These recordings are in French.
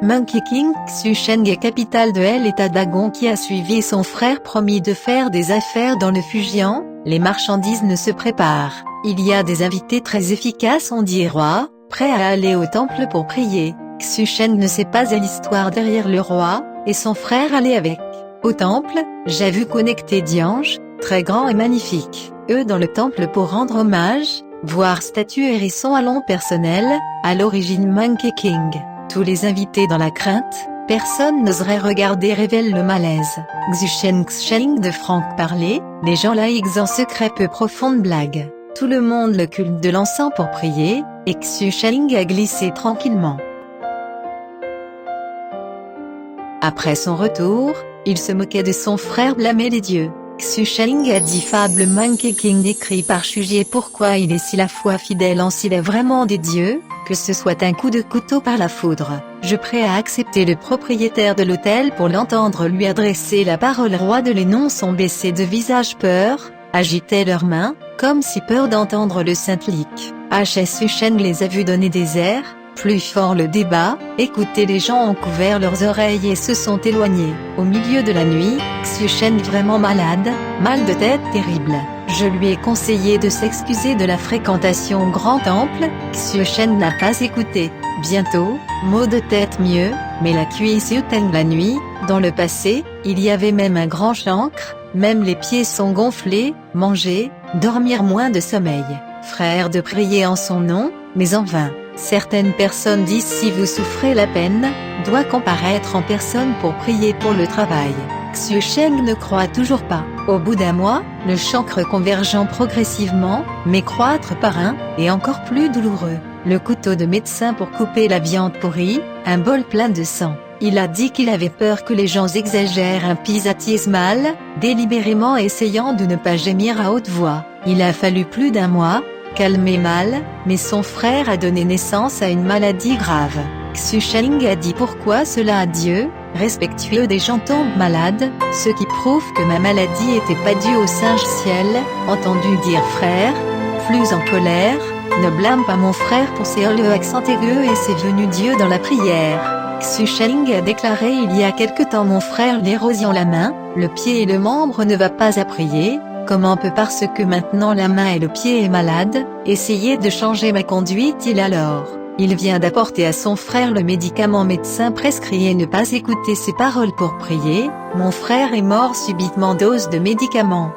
Monkey King Xusheng est capitale de l'État d'Agon qui a suivi son frère promis de faire des affaires dans le Fujian. Les marchandises ne se préparent. Il y a des invités très efficaces on dit roi, prêts à aller au temple pour prier. Xusheng ne sait pas l'histoire derrière le roi, et son frère allait avec. Au temple, j'ai vu connecter d'anges, très grands et magnifiques, eux dans le temple pour rendre hommage, voir statue hérisson à long personnel, à l'origine Monkey King. Tous les invités dans la crainte, personne n'oserait regarder révèle le malaise. Xusheng de Franck parler, les gens laïcs en secret peu profonde blague. Tout le monde le culte de l'encens pour prier, et Xusheng a glissé tranquillement. Après son retour, il se moquait de son frère blâmait les dieux. Xusheng a dit fable Monkey King écrit par Shuji pourquoi il est si la foi fidèle en s'il est vraiment des dieux, que ce soit un coup de couteau par la foudre. Je prêt à accepter le propriétaire de l'hôtel pour l'entendre lui adresser la parole roi de les noms sont baissés de visage peur, agitaient leurs mains, comme si peur d'entendre le Saint-Lic. Xusheng les a vus donner des airs, plus fort le débat, écoutez les gens ont couvert leurs oreilles et se sont éloignés. Au milieu de la nuit, Xusheng vraiment malade, mal de tête terrible. Je lui ai conseillé de s'excuser de la fréquentation au grand temple, Xusheng n'a pas écouté. Bientôt, maux de tête mieux, mais la cuisse éteigne la nuit, dans le passé, il y avait même un grand chancre, même les pieds sont gonflés, manger, dormir moins de sommeil. Frère de prier en son nom, mais en vain. Certaines personnes disent si vous souffrez la peine, doit comparaître en personne pour prier pour le travail. Xusheng ne croit toujours pas. Au bout d'un mois, le chancre convergeant progressivement, mais croître par un, et encore plus douloureux. Le couteau de médecin pour couper la viande pourrie, un bol plein de sang. Il a dit qu'il avait peur que les gens exagèrent un pisatisme mal, délibérément essayant de ne pas gémir à haute voix. Il a fallu plus d'un mois, calmer mal, mais son frère a donné naissance à une maladie grave. Xusheng a dit pourquoi cela à Dieu, respectueux des gens tombent malades, ce qui prouve que ma maladie était pas due au singe ciel, entendu dire frère, plus en colère, ne blâme pas mon frère pour ses le accent aigu et c'est venu Dieu dans la prière. Xusheng a déclaré il y a quelque temps mon frère l'érosion la main, le pied et le membre ne va pas à prier. Comment peut parce que maintenant la main et le pied est malade, essayer de changer ma conduite il alors. Il vient d'apporter à son frère le médicament médecin prescrit et ne pas écouter ses paroles pour prier, mon frère est mort subitement dose de médicament.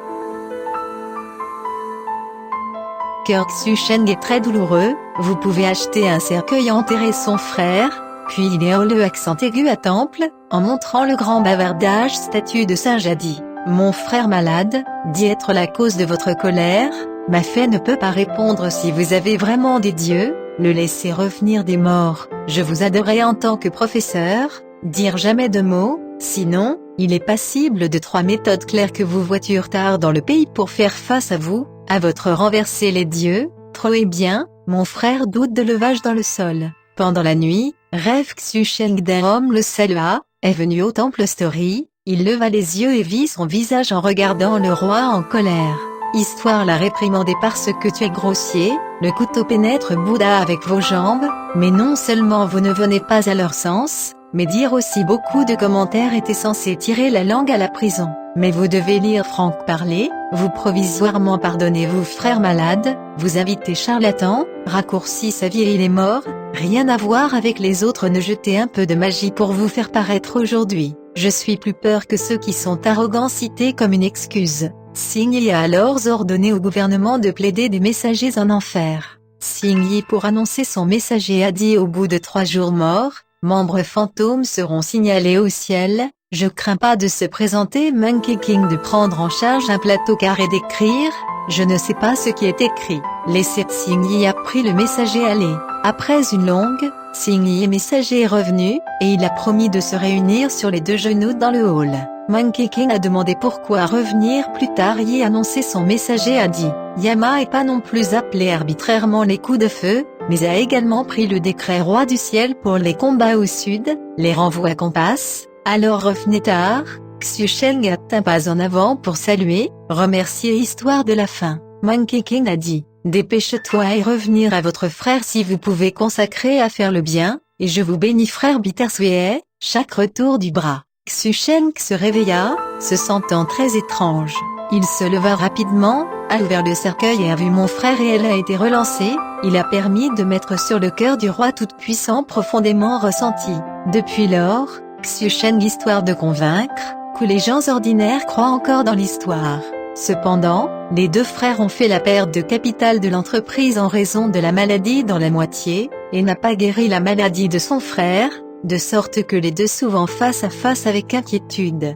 Cœur Xusheng est très douloureux, vous pouvez acheter un cercueil enterrer son frère, puis il est le accent aigu à temple, en montrant le grand bavardage statue de Saint Jadi. Mon frère malade, dit être la cause de votre colère, ma fée ne peut pas répondre si vous avez vraiment des dieux, le laisser revenir des morts, je vous adorerai en tant que professeur, dire jamais de mots, sinon, il est passible de 3 méthodes claires que vous voiture tard dans le pays pour faire face à vous, à votre renverser les dieux, trop et bien, mon frère doute de levage dans le sol. Pendant la nuit, rêve Xusheng d'un homme le salua, est venu au temple story. Il leva les yeux et vit son visage en regardant le roi en colère. Histoire la réprimandée parce que tu es grossier, le couteau pénètre Bouddha avec vos jambes, mais non seulement vous ne venez pas à leur sens, mais dire aussi beaucoup de commentaires étaient censés tirer la langue à la prison. Mais vous devez lire Franck parler, vous provisoirement pardonnez-vous frère malade, vous invitez charlatan, raccourci sa vie et il est mort, rien à voir avec les autres ne jetez un peu de magie pour vous faire paraître aujourd'hui. Je suis plus peur que ceux qui sont arrogants cités comme une excuse. Xingyi a alors ordonné au gouvernement de plaider des messagers en enfer. Xingyi pour annoncer son messager a dit au bout de 3 jours morts, membres fantômes seront signalés au ciel, je crains pas de se présenter Monkey King de prendre en charge un plateau carré d'écrire, je ne sais pas ce qui est écrit. Laissez Xingyi a pris le messager aller. Après une longue, Xingyi est messager est revenu, et il a promis de se réunir sur les 2 genoux dans le hall. Monkey King a demandé pourquoi revenir plus tard y annoncer son messager a dit, Yama est pas non plus appelé arbitrairement les coups de feu, mais a également pris le décret roi du ciel pour les combats au sud, les renvois qu'on passe, alors revenez tard, Xusheng a un pas en avant pour saluer, remercier histoire de la fin. Monkey King a dit, dépêche-toi et revenir à votre frère si vous pouvez consacrer à faire le bien, et je vous bénis frère Bittersweet. Chaque retour du bras. Xu-Sheng se réveilla, se sentant très étrange. Il se leva rapidement, alla vers le cercueil et a vu mon frère et elle a été relancée. Il a permis de mettre sur le cœur du roi tout-puissant profondément ressenti. Depuis lors, Xu-Sheng histoire de convaincre que les gens ordinaires croient encore dans l'histoire. Cependant, les deux frères ont fait la perte de capital de l'entreprise en raison de la maladie dans la moitié, et n'a pas guéri la maladie de son frère, de sorte que les deux souvent face à face avec inquiétude.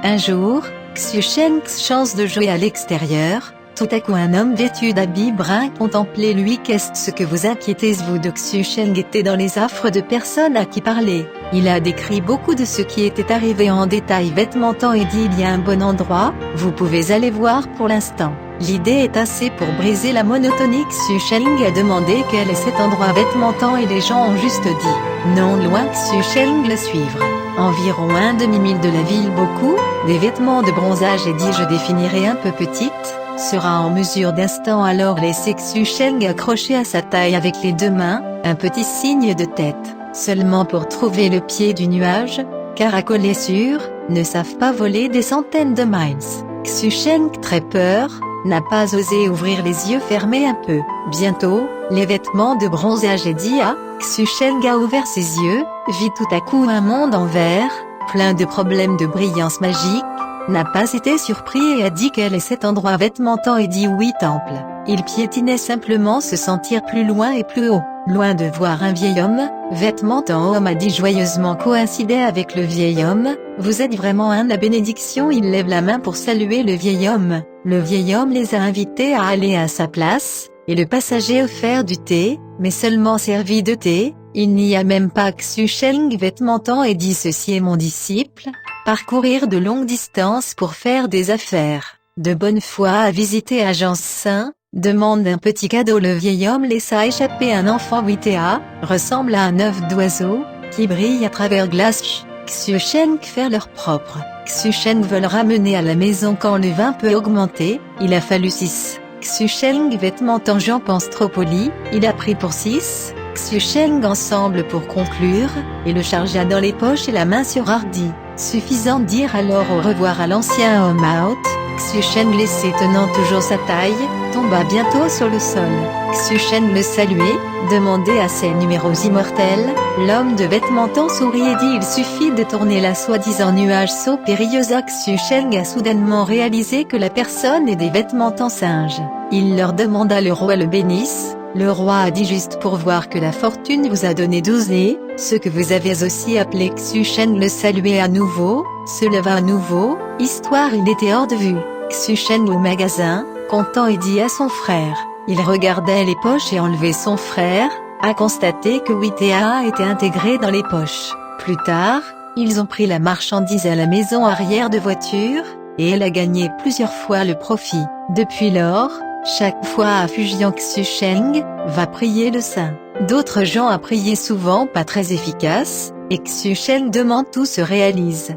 Un jour, Xu-Sheng chance de jouer à l'extérieur. Tout à coup un homme vêtu d'habits bruns contemplait lui. Qu'est-ce que vous inquiétez-vous de Xu-Sheng était dans les affres de personnes à qui parler. Il a décrit beaucoup de ce qui était arrivé en détail vêtementant et dit il y a un bon endroit, vous pouvez aller voir pour l'instant. L'idée est assez pour briser la monotonie. Xu-Sheng a demandé quel est cet endroit vêtementant et les gens ont juste dit non loin. Xu-Sheng le suivre. Environ un demi-mille de la ville beaucoup, des vêtements de bronzage et dit je définirai un peu petite. Sera en mesure d'instant alors laisser Xu-Sheng accroché à sa taille avec les deux mains, un petit signe de tête, seulement pour trouver le pied du nuage, car à coller sur, ne savent pas voler des centaines de miles. Xu-Sheng très peur, n'a pas osé ouvrir les yeux fermés un peu. Bientôt, les vêtements de bronzage et dit ah, Xu-Sheng a ouvert ses yeux, vit tout à coup un monde en vert, plein de problèmes de brillance magique, n'a pas été surpris et a dit quel est cet endroit vêtementant et dit oui temple. Il piétinait simplement se sentir plus loin et plus haut, loin de voir un vieil homme, vêtementant homme a dit joyeusement coïncidait avec le vieil homme, vous êtes vraiment un la bénédiction. Il lève la main pour saluer le vieil homme, le vieil homme les a invités à aller à sa place, et le passager offert du thé, mais seulement servi de thé, il n'y a même pas Xu-Sheng vêtementant et dit ceci est mon disciple. Parcourir de longues distances pour faire des affaires, de bonne foi à visiter Agence Saint, demande un petit cadeau. Le vieil homme laissa échapper un enfant Witea, ressemble à un œuf d'oiseau, qui brille à travers glace. Xu-Sheng faire leur propre. Xu-Sheng veut le ramener à la maison quand le vin peut augmenter, il a fallu 6. Xu-Sheng vêtementant j'en pense trop poli, il a pris pour 6. Xu-Sheng ensemble pour conclure, et le chargea dans les poches et la main sur Hardy. Suffisant de dire alors au revoir à l'ancien homme out. Xu-Sheng laissé tenant toujours sa taille, tomba bientôt sur le sol. Xu-Sheng le saluait, demandait à ses numéros immortels, l'homme de vêtementant sourit et dit il suffit de tourner la soi-disant nuage saut périlleuse. Xu-Sheng a soudainement réalisé que la personne est des vêtementants singes. Il leur demanda le roi le bénisse. Le roi a dit juste pour voir que la fortune vous a donné 12 et, ce que vous avez aussi appelé. Xu-Sheng le saluait à nouveau, se leva à nouveau, histoire il était hors de vue. Xu-Sheng au magasin, content et dit à son frère, il regardait les poches et enlevait son frère, a constaté que Witea était intégré dans les poches. Plus tard, ils ont pris la marchandise à la maison arrière de voiture, et elle a gagné plusieurs fois le profit. Depuis lors, chaque fois à Fujian Xu-Sheng va prier le saint. D'autres gens à prier souvent pas très efficace, et Xu-Sheng demande tout se réalise.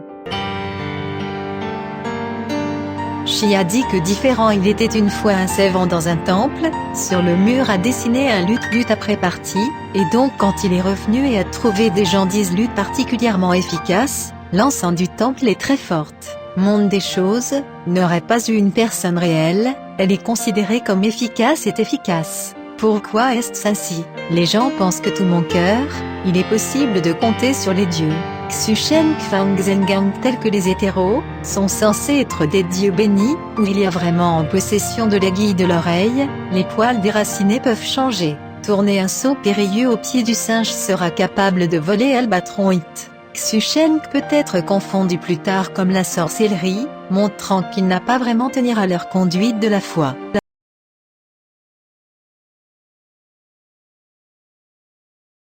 Shi a dit que différent il était une fois un savant dans un temple, sur le mur a dessiné un lutte après partie, et donc quand il est revenu et a trouvé des gens disent lutte particulièrement efficace, l'encens du temple est très forte. Monde des choses, n'aurait pas eu une personne réelle, elle est considérée comme efficace et efficace. Pourquoi est-ce ainsi? Les gens pensent que tout mon cœur, il est possible de compter sur les dieux. Xu-Sheng Fang Zhengang tels que les hétéros, sont censés être des dieux bénis, où il y a vraiment en possession de l'aiguille de l'oreille, les poils déracinés peuvent changer. Tourner un saut périlleux au pied du singe sera capable de voler Albatron Hit. Xu-Sheng peut être confondu plus tard comme la sorcellerie, montrant qu'il n'a pas vraiment tenir à leur conduite de la foi.